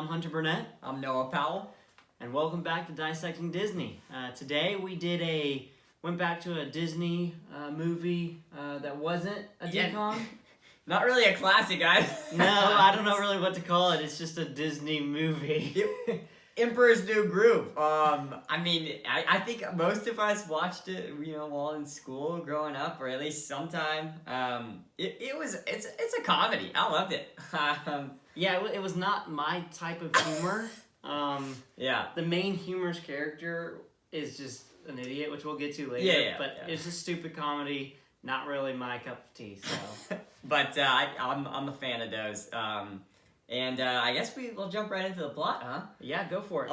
I'm Hunter Burnett. I'm Noah Powell. And welcome back to Dissecting Disney. Today we went back to a Disney movie that wasn't a decom. Not really a classic, guys. No, I don't know really what to call it. It's just a Disney movie. Emperor's New Groove. I think most of us watched it, while in school growing up, or at least sometime. It's a comedy. I loved it. Yeah, it was not my type of humor. Yeah. The main humorous character is just an idiot, which we'll get to later. Yeah. It's a stupid comedy. Not really my cup of tea. So, but I'm a fan of those. I guess we'll jump right into the plot, huh? Yeah, go for it.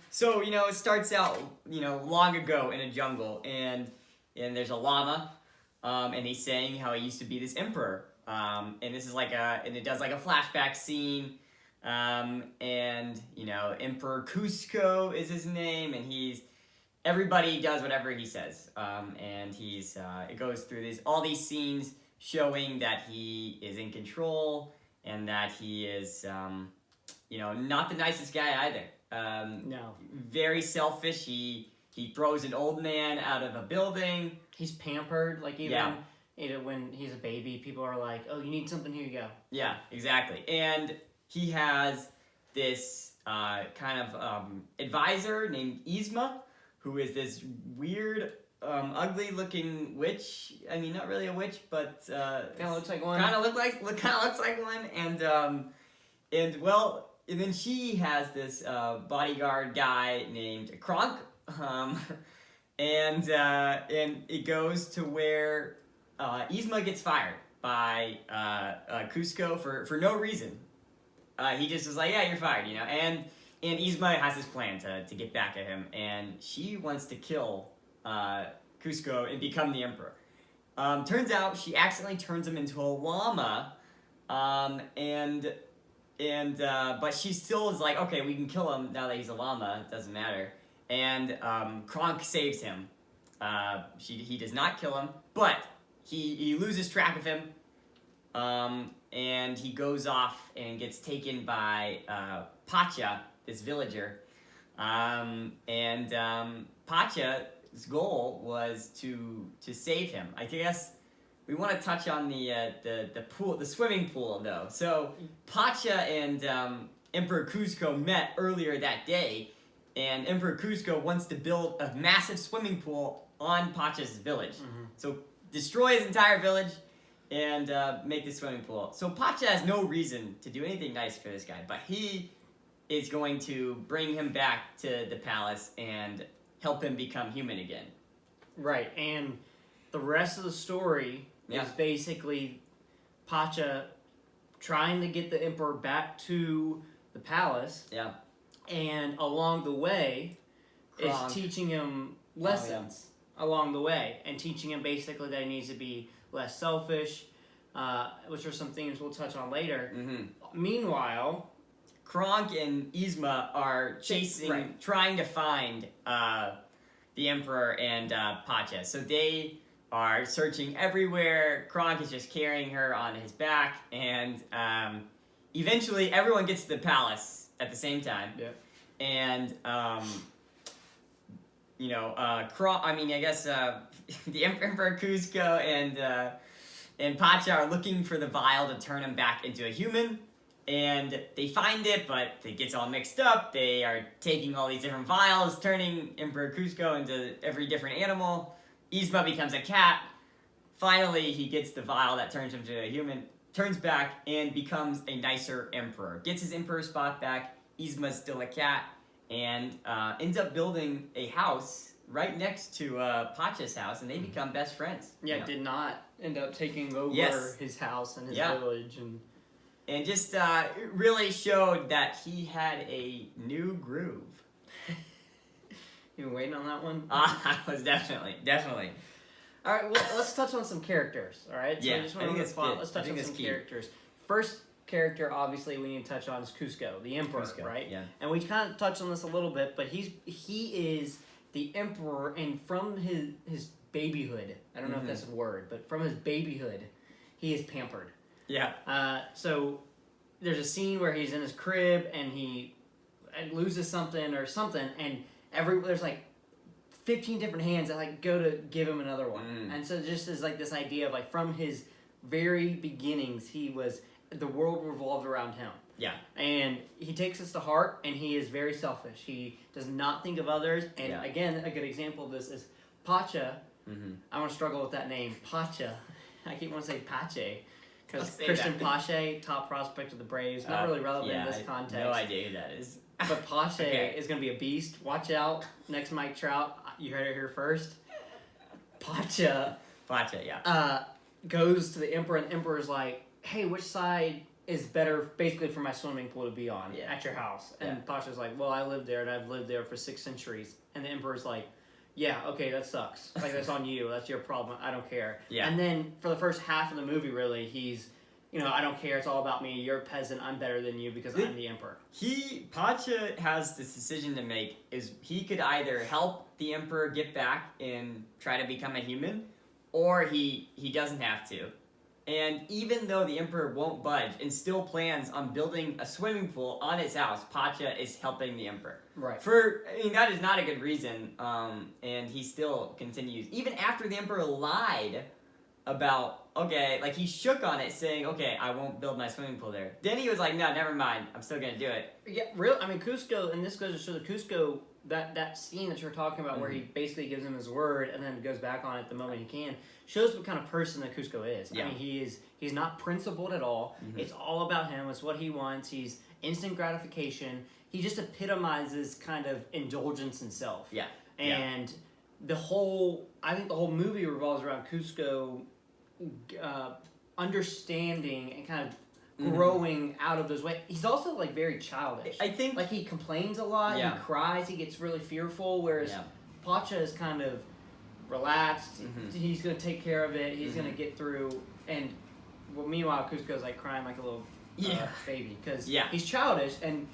So it starts out long ago in a jungle, and there's a llama, and he's saying how he used to be this emperor. And this is and it does like a flashback scene. Emperor Cusco is his name, and everybody does whatever he says. And it goes through all these scenes showing that he is in control and that he is, not the nicest guy either. No. Very selfish. He throws an old man out of a building. He's pampered, when he's a baby, people are like, "Oh, you need something? Here you go." Yeah, exactly. And he has this advisor named Yzma, who is this weird, ugly-looking witch. I mean, not really a witch, but kind of looks like one. Kind of looks like one. And then she has this bodyguard guy named Kronk. And it goes to where Yzma gets fired by Cusco for no reason. He just was like, "Yeah, you're fired," And Yzma has this plan to get back at him, and she wants to kill Cusco and become the emperor. Turns out she accidentally turns him into a llama, but she still is like, "Okay, we can kill him now that he's a llama. It doesn't matter." And Kronk saves him. He does not kill him, but he loses track of him. And he goes off and gets taken by Pacha, this villager. Pacha's goal was to save him. I guess we want to touch on the pool, the swimming pool, though. So Pacha and Emperor Cusco met earlier that day, and Emperor Cusco wants to build a massive swimming pool on Pacha's village. Mm-hmm. So destroy his entire village and make this swimming pool. So Pacha has no reason to do anything nice for this guy, but he is going to bring him back to the palace and help him become human again. Right, and the rest of the story is basically Pacha trying to get the emperor back to the palace. Yeah. And along the way is teaching him lessons along the way, and teaching him basically that he needs to be less selfish, which are some things we'll touch on later. Mm-hmm. Meanwhile, Kronk and Yzma are trying to find the Emperor and Pacha. So they are searching everywhere. Kronk is just carrying her on his back, and eventually everyone gets to the palace at the same time. Yeah. And the Emperor Cusco and Pacha are looking for the vial to turn him back into a human, and they find it, but it gets all mixed up. They are taking all these different vials, turning Emperor Cusco into every different animal. Yzma becomes a cat. Finally, he gets the vial that turns him into a human, turns back, and becomes a nicer emperor. Gets his emperor spot back. Yzma's still a cat, and ends up building a house right next to Pacha's house, and they become best friends. Yeah, did not end up taking over his house and his village. And just really showed that he had a new groove. You been waiting on that one? I was definitely. All right, well, let's touch on some characters, all right? So yeah, let's touch on some characters. First character, obviously, we need to touch on is Cusco, the emperor, right? Yeah. And we kind of touched on this a little bit, but he is the emperor, and from his babyhood, I don't know if that's a word, but from his babyhood, he is pampered. Yeah. So there's a scene where he's in his crib and he loses something, and there's like 15 different hands that like go to give him another one. And so just is like this idea of like from his very beginnings, the world revolved around him. Yeah. And he takes this to heart, and he is very selfish. He does not think of others. And again, a good example of this is Pacha. I want to struggle with that name, Pacha. I keep wanting to say Pache. Because Christian Pache, top prospect of the Braves, not really relevant in this context. No idea who that is. But Pache is going to be a beast. Watch out. Next Mike Trout. You heard it here first. Pacha, goes to the Emperor, and the Emperor's like, hey, which side is better basically for my swimming pool to be on at your house? And Pacha's like, well, I lived there, and I've lived there for 6 centuries. And the Emperor's like, yeah, okay, that sucks. Like, that's on you. That's your problem. I don't care. Yeah. And then for the first half of the movie, really, he's, I don't care. It's all about me. You're a peasant. I'm better than you because I'm the Emperor. Pacha has this decision to make. Is he could either help the Emperor get back and try to become a human, or he doesn't have to. And even though the Emperor won't budge and still plans on building a swimming pool on his house, Pacha is helping the Emperor. Right. That is not a good reason. And he still continues. Even after the Emperor lied about, he shook on it saying, okay, I won't build my swimming pool there. Then he was like, no, never mind. I'm still going to do it. Yeah, Cusco, and this goes to show the Cusco, that scene that you're talking about where he basically gives him his word and then goes back on it the moment he can, shows what kind of person that Cusco is. Yeah. I mean, he's not principled at all. It's all about him. It's what he wants. He's instant gratification. He just epitomizes kind of indulgence in self. Yeah. And I think the whole movie revolves around Cusco understanding and kind of growing out of those ways. He's also like very childish. I think like he complains a lot, he cries, he gets really fearful, whereas Pacha is kind of relaxed. He's going to take care of it. He's going to get through. And meanwhile, Cusco's like crying like a little baby because he's childish, and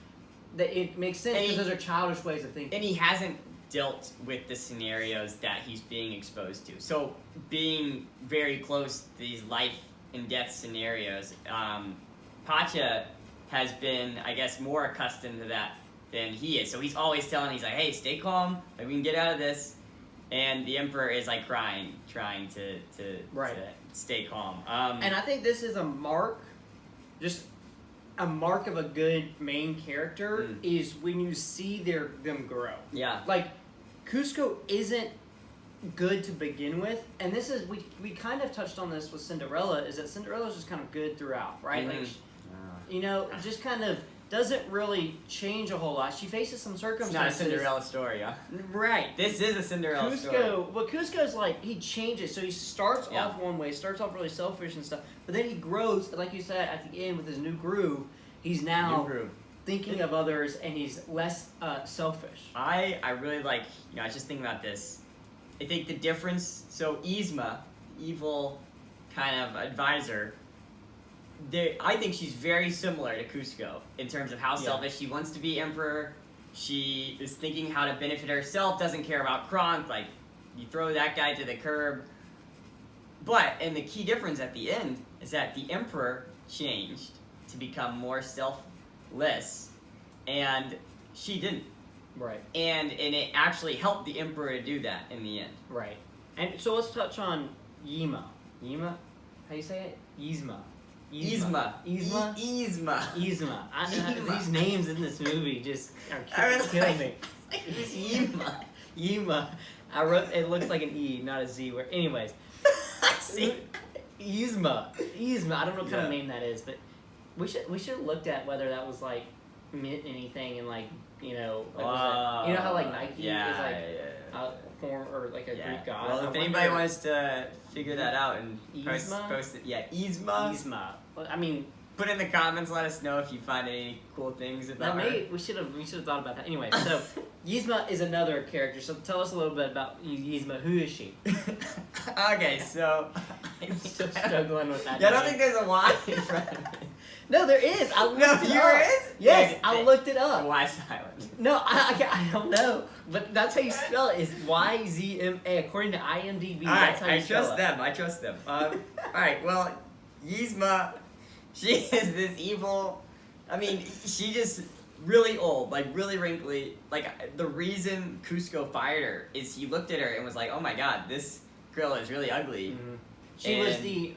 it makes sense because those are childish ways of thinking. And he hasn't dealt with the scenarios that he's being exposed to. So being very close to these life and death scenarios, Pacha has been, I guess, more accustomed to that than he is. So he's always he's like, hey, stay calm, like, we can get out of this. And the Emperor is like crying, trying to stay calm. And I think this is a mark of a good main character is when you see them grow. Yeah. Like, Cusco isn't good to begin with, and this is we kind of touched on this with Cinderella, is that Cinderella's just kind of good throughout, right? Like, just kind of doesn't really change a whole lot. She faces some circumstances. It's not a Cinderella story, huh? Right. This is a Cinderella story. But Cusco's like, he changes. So he starts off one way, starts off really selfish and stuff, but then he grows, like you said, at the end with his new groove, he's now thinking of others, and he's less selfish. I really like, I was just thinking about this. I think the difference, so Yzma, evil kind of advisor, I think she's very similar to Cusco in terms of how selfish she wants to be emperor. She is thinking how to benefit herself, doesn't care about Kronk, like, you throw that guy to the curb. And the key difference at the end is that the emperor changed to become more selfless, and she didn't. Right. And it actually helped the emperor to do that in the end. Right. And so let's touch on Yzma. Yzma? How you say it? Yzma. Yzma. These names in this movie just are killing me. Yzma. Yzma. I wrote, it looks like an E, not a Z. Anyways. See? Yzma. I don't know what kind of name that is, but we should have looked at whether that was like meant anything, and like, you know how like Nike is like a form or like a Greek god. Well, if anybody wants to figure that out and post it, Yzma. Well, I mean, put in the comments. Let us know if you find any cool things about her. We should have thought about that. Anyway, so Yzma is another character. So tell us a little bit about Yzma. Who is she? Okay, so I'm still struggling with that. Yeah, I don't think there's a Y in front of it. No, there is. I looked it up. There is? Yes, I looked it up. Why silent? No, I don't know. But that's how you spell it. It's Yzma. According to IMDb, that's how you spell it. I trust them. Alright, well, Yzma, she is this evil I mean, she just really old, like really wrinkly. Like the reason Cusco fired her is he looked at her and was like, "Oh my God, this girl is really ugly." Mm-hmm. She was the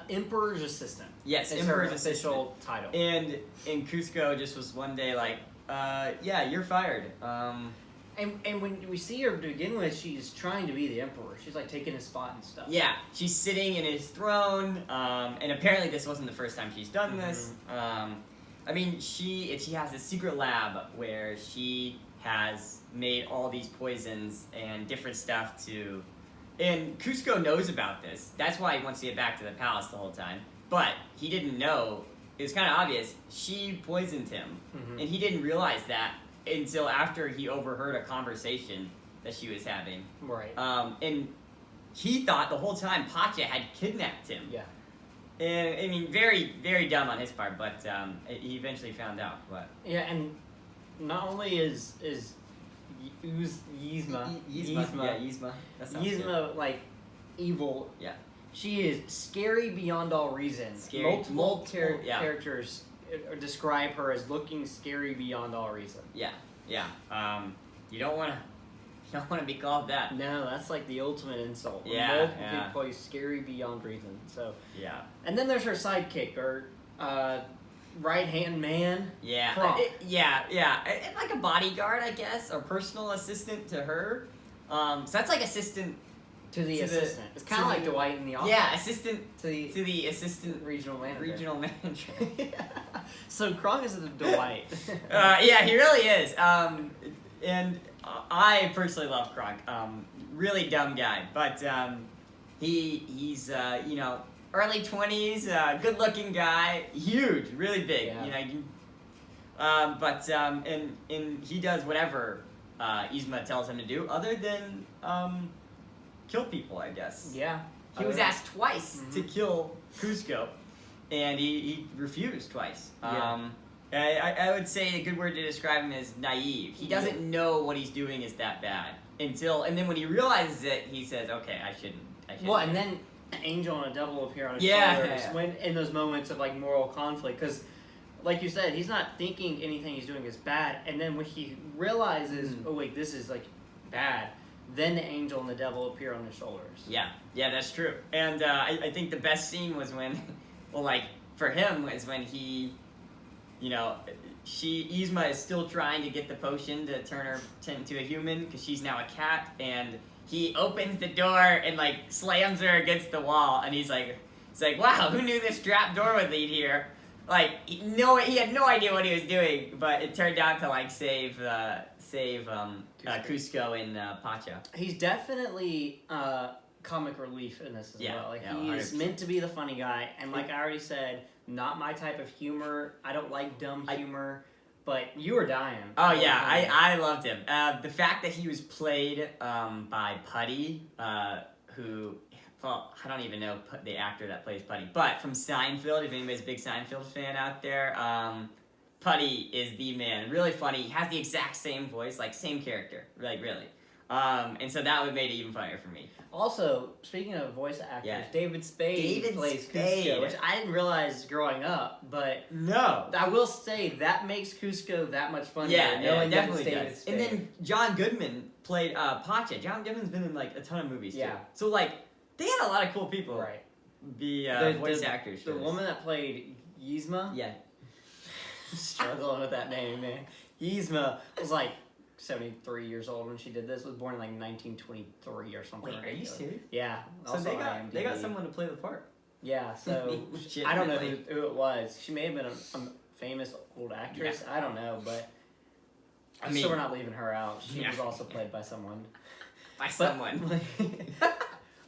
Emperor's assistant. Yes, Emperor's official title. And Cusco just was one day like, "Yeah, you're fired." And when we see her to begin with, she's trying to be the Emperor. She's like taking his spot and stuff. Yeah, she's sitting in his throne, and apparently this wasn't the first time she's done this. I mean, she has this secret lab where she has made all these poisons and different stuff to... And Cusco knows about this. That's why he wants to get back to the palace the whole time. But he didn't know. It was kind of obvious. She poisoned him, and he didn't realize that until after he overheard a conversation that she was having. Right. And he thought the whole time Pacha had kidnapped him. Yeah. And I mean, very, very dumb on his part, but he eventually found out. But yeah, and not only is Yzma like evil. Yeah. She is scary beyond all reason. Scary. Multiple characters describe her as looking scary beyond all reason. Yeah. You don't want to be called that. No, that's like the ultimate insult. Yeah. Multiple people call you scary beyond reason. So. Yeah. And then there's her sidekick, or right-hand man. Yeah. Kronk. And like a bodyguard, I guess, or personal assistant to her. So that's like assistant. To the assistant. It's kind of like Dwight in the office. Yeah, assistant to the assistant regional manager. Yeah. So Kronk is the Dwight. Yeah, he really is. And I personally love Kronk. Really dumb guy, but he's early 20s, good looking guy, huge, really big. Yeah. And he does whatever Yzma tells him to do, other than kill people, I guess. Yeah. He was asked twice to kill Cusco, and he refused twice. Yeah. I would say a good word to describe him is naive. He doesn't know what he's doing is that bad and then when he realizes it, he says, "Okay, I shouldn't." Well, and then an angel and a devil appear on his shoulders when in those moments of like moral conflict, because, like you said, he's not thinking anything he's doing is bad, and then when he realizes, oh wait, this is like bad. Then the angel and the devil appear on his shoulders. Yeah, that's true. And I think the best scene was when, well, like, for him, was when he, Yzma is still trying to get the potion to turn her into a human, because she's now a cat, and he opens the door and, like, slams her against the wall, and he's like, wow, who knew this trap door would lead here? Like, he had no idea what he was doing, but it turned out to, like, save Cusco and Pacha. He's definitely comic relief in this as well. Like, he is 100%. meant to be the funny guy, and like I already said, not my type of humor. I don't like dumb humor, but you were dying. Oh yeah, I loved him. The fact that he was played by Putty, who... Well, I don't even know the actor that plays Putty, but from Seinfeld, if anybody's a big Seinfeld fan out there, Putty is the man. Really funny. He has the exact same voice, like same character, like really. And so that would make it even funnier for me. Also, speaking of voice actors, David Spade plays Cusco, which I didn't realize growing up, but no, I will say that makes Cusco that much funnier. Yeah, it definitely does. And then John Goodman played Pacha. John Goodman's been in like a ton of movies too. So like they had a lot of cool people. Be voice actors. The woman that played Yzma. Yeah. Struggling with that name, man. Yzma was like 73 years old when she did this. Was born in like 1923 or something. Wait, are you serious? Yeah. So they got someone to play the part. Yeah. So I don't know who it was. She may have been a famous old actress. Yeah. I don't know, but so we're not leaving her out. She was also played by someone.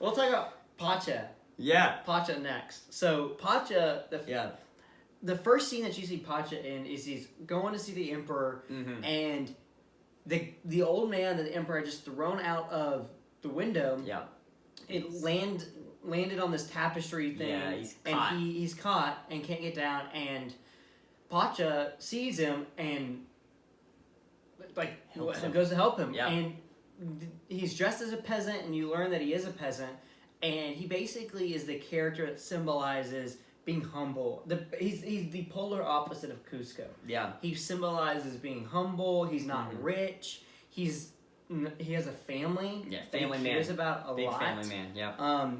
We'll talk about Pacha. Yeah. Pacha next. So Pacha, the first scene that you see Pacha in is he's going to see the Emperor, and the old man that the Emperor had just thrown out of the window. Yeah. It landed on this tapestry thing. Yeah, he's caught. And he's caught and can't get down. And Pacha sees him and goes to help him. Yeah. And he's dressed as a peasant, and you learn that he is a peasant. And he basically is the character that symbolizes being humble. He's the polar opposite of Cusco. Yeah. He symbolizes being humble. He's not rich. He has a family. Yeah, family man. He cares about a Big lot. family man. Yeah.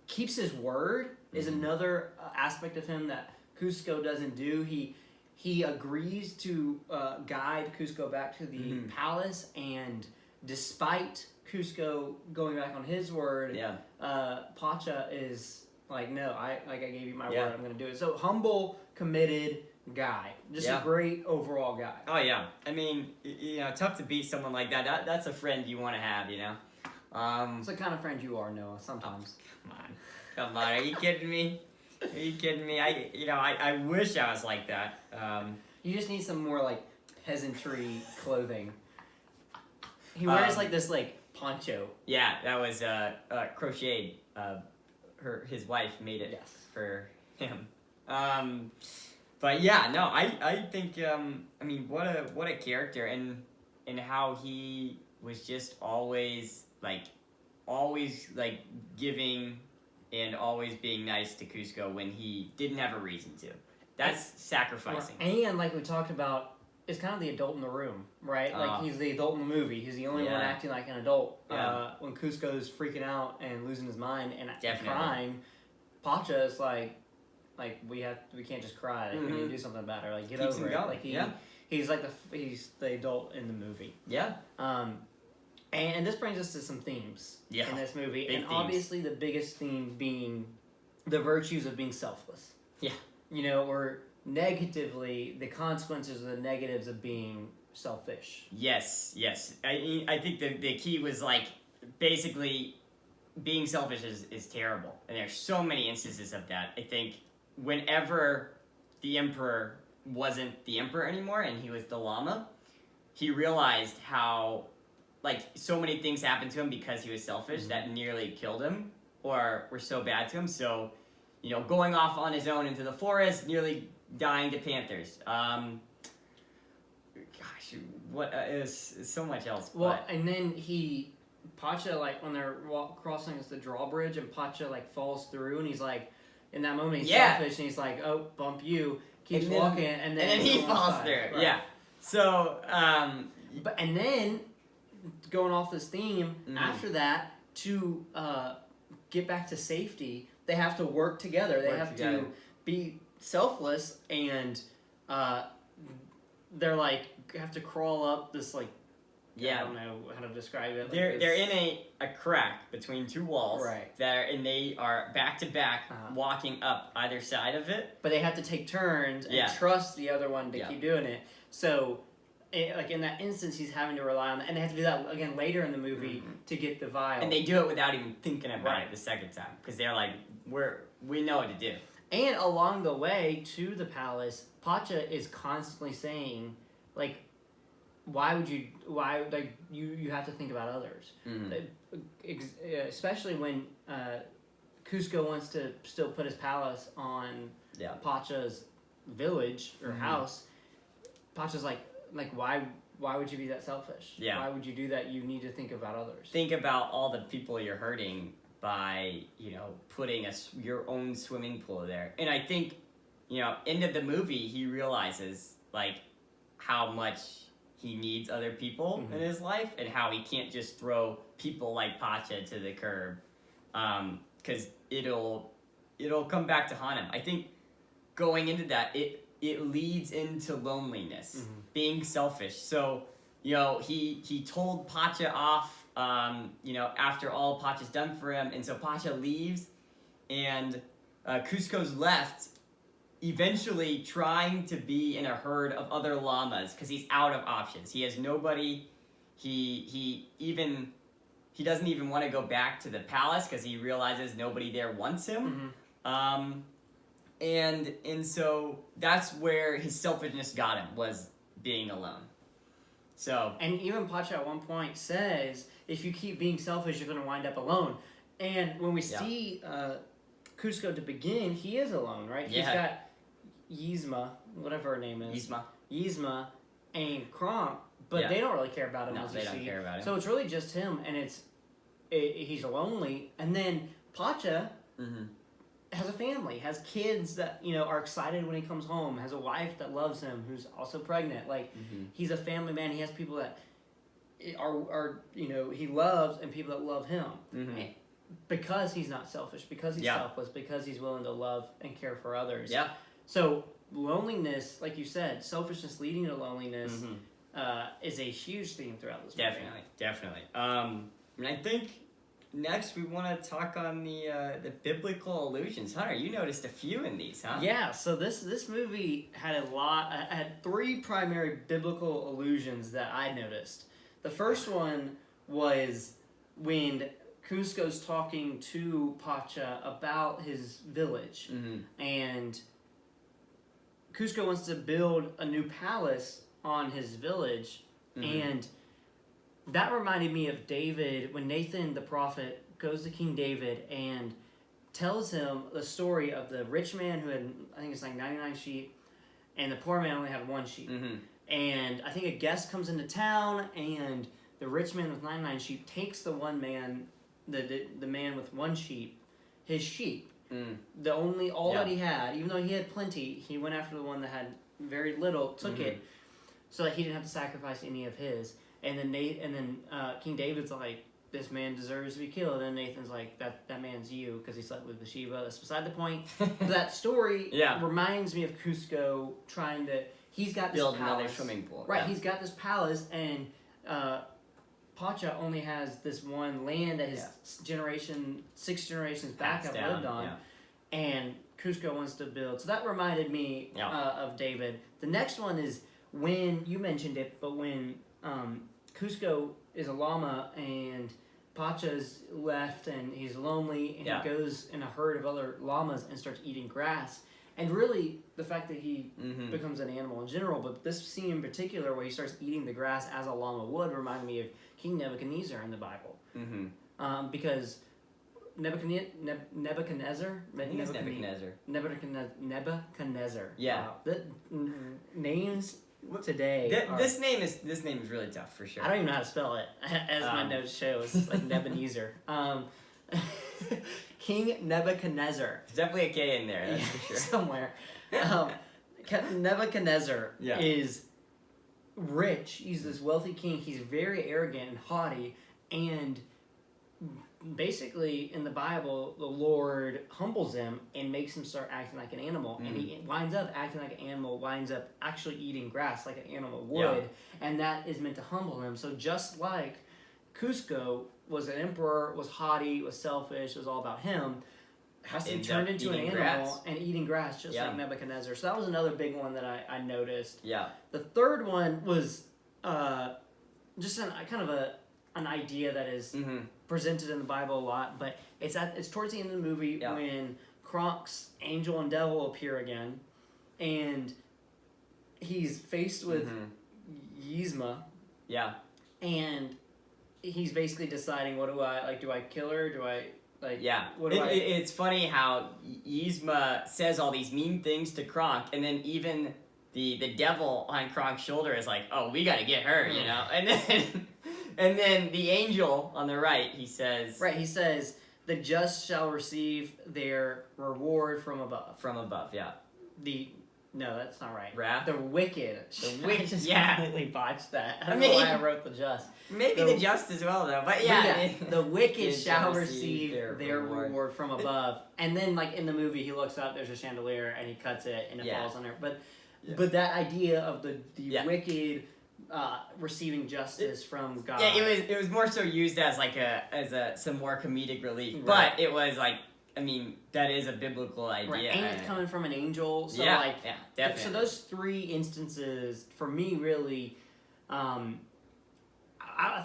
Keeps his word is another aspect of him that Cusco doesn't do. He agrees to guide Cusco back to the palace, and despite Cusco going back on his word, Pacha is like, no, I gave you my word, I'm going to do it. So humble, committed guy, just a great overall guy. Oh yeah, I mean, tough to beat someone like that. That's a friend you want to have, It's the kind of friend you are, Noah. Sometimes. Oh, come on, are you kidding me? Are you kidding me? I wish I was like that. You just need some more like peasantry clothing. He wears like this like poncho. Yeah, that was crocheted. His wife made it for him. But yeah, no, I think I mean what a character, and how he was just always giving and always being nice to Cusco when he didn't have a reason to. That's sacrificing. And like we talked about, it's kind of the adult in the room, right? Like he's the adult in the movie. He's the only one acting like an adult. Yeah. When Cusco's freaking out and losing his mind and crying, Pacha is like we can't just cry. Like, we need to do something about it. Like get Keeps over him it. going. Like he's like he's the adult in the movie. Yeah. And this brings us to some themes in this movie. Big and themes. obviously the biggest theme being the virtues of being selfless. Yeah. Or negatively, the consequences or the negatives of being selfish. Yes. I think the key was like basically being selfish is terrible. And there's so many instances of that. I think whenever the emperor wasn't the emperor anymore and he was the Lama, he realized how so many things happened to him because he was selfish that nearly killed him or were so bad to him. So, going off on his own into the forest, nearly dying to panthers. Gosh, what is so much else. Well, and then Pacha, when they're crossing the drawbridge, and Pacha falls through, and he's in that moment he's selfish, and he's like, oh, bump you, keeps walking, and then he falls through. Right. Yeah. So, and then going off this theme, after that, to get back to safety, they have to work together. They have to be selfless, and they're have to crawl up this I don't know how to describe it. They're in a crack between two walls. Right. And they are back to back walking up either side of it. But they have to take turns and trust the other one to keep doing it. So, in that instance, he's having to rely on that, and they have to do that again later in the movie to get the vial. And they do it without even thinking about it the second time, because they're like, we know what to do. And along the way to the palace, Pacha is constantly saying, you have to think about others. Especially when Cusco wants to still put his palace on Pacha's village or house. Pacha's like, why would you be that selfish? Yeah. Why would you do that? You need to think about others. Think about all the people you're hurting by, putting your own swimming pool there. And I think, end of the movie, he realizes, how much he needs other people in his life, and how he can't just throw people like Pacha to the curb, because it'll come back to haunt him. I think going into that, it leads into loneliness, being selfish. So, he told Pacha off, after all Pacha's done for him, and so Pacha leaves, and Cusco's left, eventually trying to be in a herd of other llamas, because he's out of options. He has nobody. He doesn't even want to go back to the palace, because he realizes nobody there wants him. And so that's where his selfishness got him, was being alone. So, and even Pacha at one point says, if you keep being selfish, you're going to wind up alone. And when we see Cusco to begin, he is alone, right? Yeah. He's got Yzma, whatever her name is. Yzma and Kronk, but they don't really care about him. No, they don't care about him. So it's really just him, and he's lonely. And then Pacha has a family, has kids that are excited when he comes home, has a wife that loves him who's also pregnant. Like he's a family man. He has people that are he loves and people that love him because he's not selfish, because he's selfless, because he's willing to love and care for others. Yeah. So loneliness, like you said, selfishness leading to loneliness is a huge theme throughout this movie. Definitely. And I think next we want to talk on the biblical allusions. Hunter, you noticed a few in these, huh? Yeah. So this movie had had 3 primary biblical allusions that I noticed. The first one was when Cusco's talking to Pacha about his village, and Cusco wants to build a new palace on his village, and that reminded me of David when Nathan the prophet goes to King David and tells him the story of the rich man who had, I think it's like 99 sheep, and the poor man only had 1 sheep. And I think a guest comes into town, and the rich man with 99 sheep takes the one man, the man with 1 sheep, his sheep. All that he had, even though he had plenty, he went after the one that had very little, took it, so that he didn't have to sacrifice any of his. And then King David's like, this man deserves to be killed. And Nathan's like, that man's you because he slept with Bathsheba. That's beside the point. That story reminds me of Cusco trying to. He's got this build palace, another swimming pool. Right, he's got this palace, and Pacha only has this one land that his 6 generations back have lived on. And Cusco wants to build. So that reminded me of David. The next one is when, you mentioned it, but when Cusco is a llama and Pacha's left and he's lonely and he goes in a herd of other llamas and starts eating grass. And really, the fact that he becomes an animal in general, but this scene in particular where he starts eating the grass as a llama would remind me of King Nebuchadnezzar in the Bible. Because Nebuchadnezzar. Yeah. Names today. This name is really tough for sure. I don't even know how to spell it, as my notes show. It's like Nebuchadnezzar. King Nebuchadnezzar. There's definitely a K in there, that's for sure. Somewhere. Nebuchadnezzar is rich. He's this wealthy king. He's very arrogant and haughty, and basically in the Bible, the Lord humbles him and makes him start acting like an animal, and he winds up acting like an animal, winds up actually eating grass like an animal would, and that is meant to humble him. So just like Cusco was an emperor, was haughty, was selfish, was all about him, has to turn into an animal and eating grass just like Nebuchadnezzar. So that was another big one that I noticed. Yeah. The third one was just an idea that is presented in the Bible a lot, but it's towards the end of the movie when Kronk's angel and devil appear again, and he's faced with Yzma. Yeah. And he's basically deciding, what do I do? I kill her? Do I It's funny how Yzma says all these mean things to Kronk, and then even the devil on Kronk's shoulder is like, oh, we got to get her, you know, and then the angel on the right, he says, the just shall receive their reward from above. From above, yeah. No, that's not right. Wrath? The wicked. I just completely botched that. I don't know why I wrote the just. Maybe the just as well, though. But the wicked shall receive their reward from above. And then, like, in the movie, he looks up, there's a chandelier, and he cuts it, and it falls on there. But that idea of the wicked receiving justice from God. Yeah, it was more so used as like some more comedic relief. Right. But it was like, I mean, that is a biblical idea. Right. And it's coming from an angel. So definitely. So those 3 instances, for me, really, I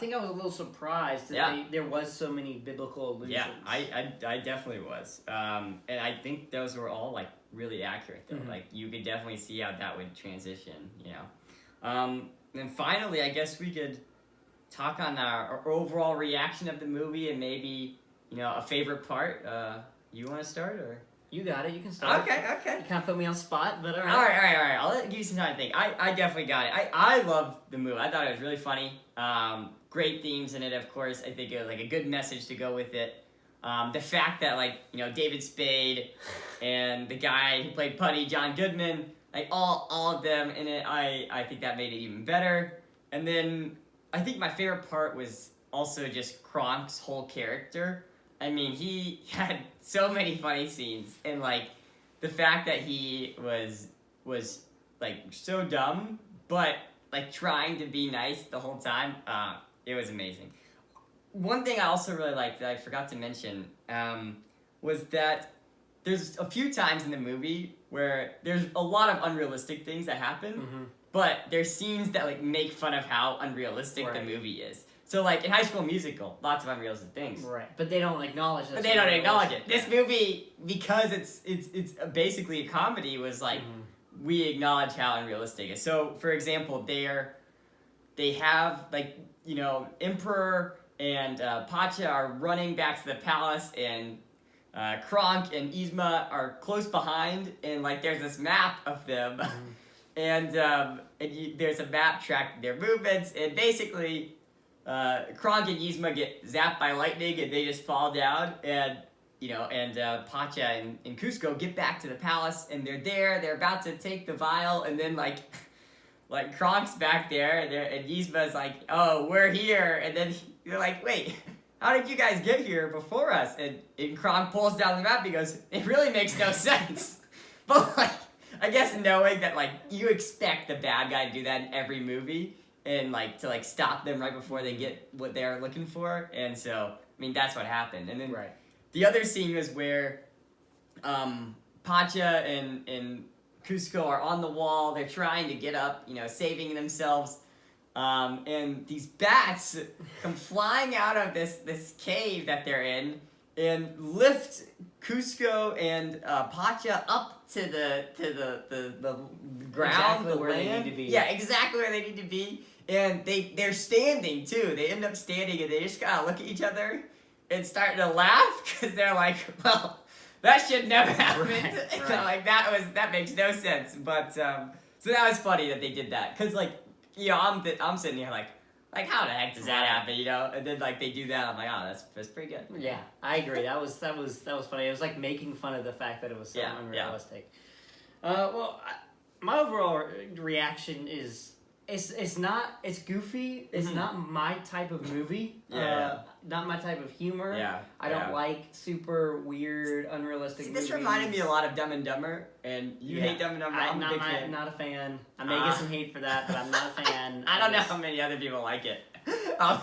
think I was a little surprised that there was so many biblical allusions. Yeah, I definitely was. And I think those were all, like, really accurate, though. Like, you could definitely see how that would transition, you know. And finally, I guess we could talk on our overall reaction of the movie and maybe, you know, a favorite part. You want to start, or? You got it. You can start. Okay. You kind of put me on the spot, but all right. All right. I'll give you some time to think. I definitely got it. I love the movie. I thought it was really funny. Great themes in it, of course. I think it was like a good message to go with it. The fact that, like, you know, David Spade and the guy who played Putty, John Goodman, like, all of them in it, I think that made it even better. And then I think my favorite part was also just Kronk's whole character. I mean, he had so many funny scenes, and, like, the fact that he was like, so dumb, but, like, trying to be nice the whole time, it was amazing. One thing I also really liked that I forgot to mention was that there's a few times in the movie where there's a lot of unrealistic things that happen, but there's scenes that, like, make fun of how unrealistic the movie is. So, like, in High School Musical, lots of unrealistic things. Right, but they don't acknowledge that. But they don't acknowledge it. This movie, because it's basically a comedy, was like, we acknowledge how unrealistic it is. So, for example, they have, like, you know, Emperor and Pacha are running back to the palace, and Kronk and Yzma are close behind, and, like, there's this map of them, and there's a map tracking their movements, and basically Kronk and Yzma get zapped by lightning, and they just fall down, and, you know, and Pacha and Cusco get back to the palace, and they're about to take the vial, and then, like Kronk's back there, and Yzma's like, oh, we're here, and then you're like, wait, how did you guys get here before us? And Kronk pulls down the map, he goes, it really makes no sense. But, like, I guess knowing that, like, you expect the bad guy to do that in every movie, and, like, to, like, stop them right before they get what they're looking for, and so, I mean, that's what happened. And then the other scene was where Pacha and Cusco are on the wall, they're trying to get up, you know, saving themselves, and these bats come flying out of this cave that they're in, and lift Cusco and Pacha up to the ground, exactly where they need to be. Yeah, exactly where they need to be. And they're standing too. They end up standing, and they just gotta look at each other and start to laugh, because they're like, well, that should never happen. So, like, that makes no sense. But so that was funny that they did that, because, like, you know, I'm sitting here like how the heck does that happen, you know? And then, like, they do that, I'm like, oh, that's pretty good. Yeah, I agree. That was funny. It was like making fun of the fact that it was so unrealistic. Well, my overall reaction is it's goofy. It's not my type of movie. Not my type of humor. I don't like super weird, unrealistic movies. This reminded me a lot of Dumb and Dumber, and you hate Dumb and Dumber. I'm a big fan. Not a fan. I may get some hate for that, but I'm not a fan. I don't know how many other people like it.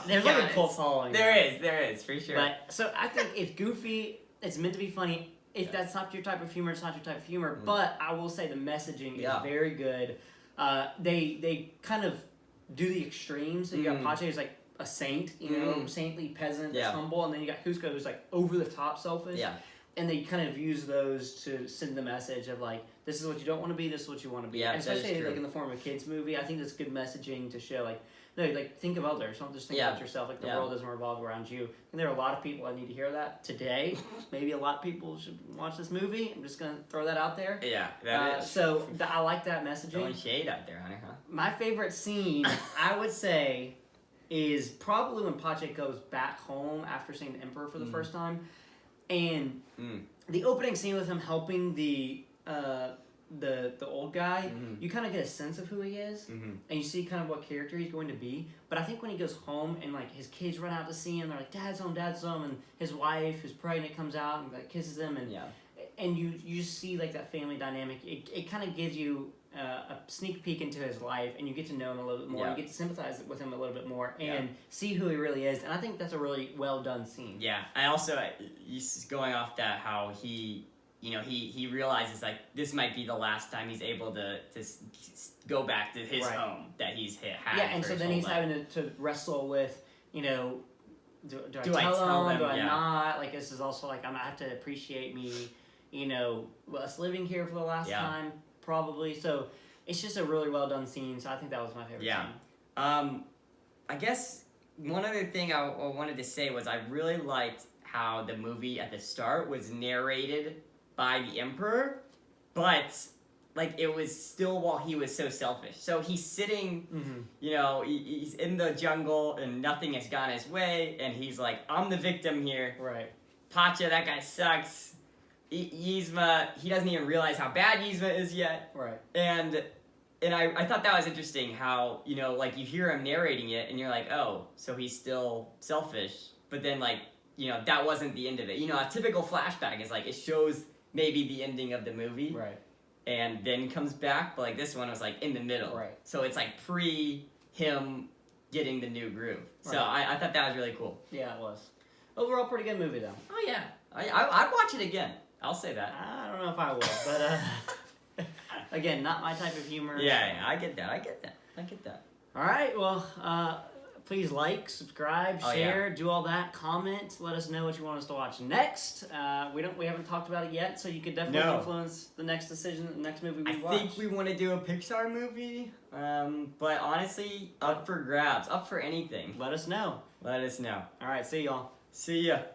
There's like a cult following. There is, for sure. But, so I think it's goofy. It's meant to be funny. If that's not your type of humor, it's not your type of humor. But I will say the messaging is very good. They kind of do the extremes. So you got Pacha who's like a saint, you know, saintly peasant that's humble, and then you got Cusco who's like over the top selfish. And they kind of use those to send the message of, like, this is what you don't want to be, this is what you want to be. And especially like in the form of a kids movie, I think that's good messaging to show, like, no, like, think of others. Don't just think about yourself. Like, the world doesn't revolve around you. And there are a lot of people that need to hear that today. Maybe a lot of people should watch this movie. I'm just going to throw that out there. Yeah, that is. So, I like that messaging. Throwing shade out there, honey, huh? My favorite scene, I would say, is probably when Pacha goes back home after seeing the Emperor for the first time. And the opening scene with him helping the old guy, you kind of get a sense of who he is, and you see kind of what character he's going to be. But I think when he goes home and, like, his kids run out to see him, they're like, Dad's home, and his wife who's pregnant comes out and, like, kisses him, and you just see, like, that family dynamic. It kind of gives you a sneak peek into his life, and you get to know him a little bit more. You get to sympathize with him a little bit more and see who he really is. And I think that's a really well done scene. Yeah, I also, going off that, how he, you know, he realizes, like, this might be the last time he's able to go back to his home that he's had. Yeah, and so then he's having to wrestle with, you know, do I tell him? Do I not? Like, this is also, like, I'm going to have to appreciate me, you know, us living here for the last time, probably. So it's just a really well done scene. So I think that was my favorite scene. I guess one other thing I wanted to say was I really liked how the movie at the start was narrated by the Emperor, but, like, it was still while he was so selfish. So he's sitting, you know, he's in the jungle and nothing has gone his way, and he's like, I'm the victim here. Right. Pacha, that guy sucks. Yzma, he doesn't even realize how bad Yzma is yet. Right. And I thought that was interesting how, you know, like you hear him narrating it and you're like, oh, so he's still selfish. But then, like, you know, that wasn't the end of it. You know, a typical flashback is like, it shows maybe the ending of the movie. Right. And then comes back, but like this one was like in the middle. Right. So it's like pre him getting the new groove. So Right. I thought that was really cool. Yeah, it was. Overall, pretty good movie, though. Oh, yeah. I'd watch it again. I'll say that. I don't know if I will, but again, not my type of humor. Yeah, I get that. All right, well, please like, subscribe, share, do all that, comment, let us know what you want us to watch next. We haven't talked about it yet, so you could definitely influence the next decision, the next movie we watch. I think we want to do a Pixar movie, but honestly, up for grabs, up for anything. Let us know. Let us know. All right, see y'all. See ya.